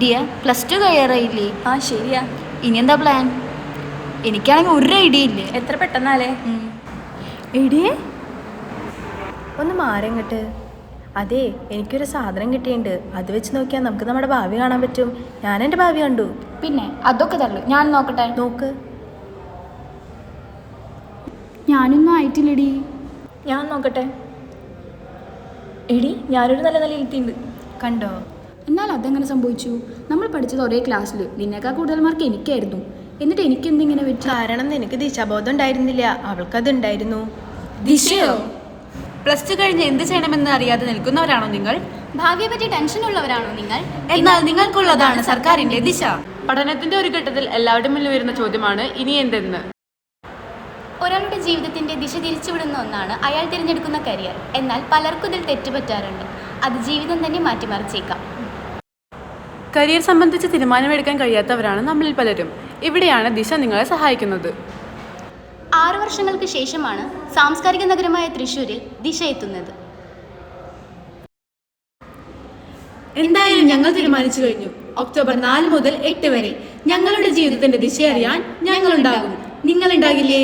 ദിയ +2 കഴിയാറായില്ലേ? ആ ശരിയാ. ഇനി എന്താ പ്ലാൻ? എനിക്കാണെങ്കിൽ ഒരു ഐഡിയ ഇല്ല. എത്ര പെട്ടെന്നാലേ. എടിയേ ഒന്ന് മാറിങ്ങട്ട്. അതെ, എനിക്കൊരു സാധനം കിട്ടിയിട്ടുണ്ട്. അത് വെച്ച് നോക്കിയാൽ നമുക്ക് നമ്മുടെ ഭാവി കാണാൻ പറ്റും. ഞാൻ എൻ്റെ ഭാവി കണ്ടു. പിന്നെ അതൊക്കെ തള്ളു, ഞാൻ നോക്കട്ടെ. നോക്ക്. ഞാനൊന്നും ആയിട്ടില്ലടി. ഞാൻ നോക്കട്ടെ. എടി, ഞാനൊരു നല്ല നിലയിലെത്തിയിട്ടുണ്ട്. കണ്ടോ? എന്നാൽ അതെങ്ങനെ സംഭവിച്ചു? നമ്മൾ പഠിച്ചത് ഒരേ ക്ലാസ്സിൽ, നിന്നേക്കാൾ കൂടുതൽ മാർക്ക് എനിക്കായിരുന്നു. എന്നിട്ട് എനിക്കെന്തിങ്ങനെ പറ്റി? കാരണം നിനക്ക് ദിശാബോധം ഉണ്ടായിരുന്നില്ല, അവൾക്കത് ഉണ്ടായിരുന്നു. ദിശയോ? +2 കഴിഞ്ഞ് എന്ത് ചെയ്യണമെന്ന് അറിയാതെ നിൽക്കുന്നവരാണോ നിങ്ങൾ? ഭാവിയെ പറ്റി ടെൻഷനുള്ളവരാണോ നിങ്ങൾ? എന്നാൽ നിങ്ങൾക്കുള്ളതാണ് സർക്കാരിന്റെ ദിശ. പഠനത്തിന്റെ ഒരു ഘട്ടത്തിൽ എല്ലാവരുടെ മുന്നിൽ വരുന്ന ചോദ്യമാണ് ഇനി എന്തെന്ന്. ഒരാളുടെ ജീവിതത്തിന്റെ ദിശ തിരിച്ചുവിടുന്ന ഒന്നാണ് അയാൾ തിരഞ്ഞെടുക്കുന്ന കരിയർ. എന്നാൽ പലർക്കും ഇതിൽ തെറ്റുപറ്റാറുണ്ട്. അത് ജീവിതം തന്നെ മാറ്റിമറിച്ചേക്കാം. കരിയർ സംബന്ധിച്ച് തീരുമാനമെടുക്കാൻ കഴിയാത്തവരാണ് നമ്മളിൽ പലരും. ഇവിടെയാണ് ദിശ നിങ്ങളെ സഹായിക്കുന്നത്. 6 വർഷങ്ങൾക്ക് ശേഷമാണ് സാംസ്കാരിക നഗരമായ തൃശ്ശൂരിൽ ദിശ എത്തുന്നത്. എന്തായാലും ഞങ്ങൾ തീരുമാനിച്ചു കഴിഞ്ഞു. ഒക്ടോബർ 4 മുതൽ 8 വരെ ഞങ്ങളുടെ ജീവിതത്തിന്റെ ദിശ അറിയാൻ ഞങ്ങളുണ്ടാകും. നിങ്ങളുണ്ടാകില്ലേ?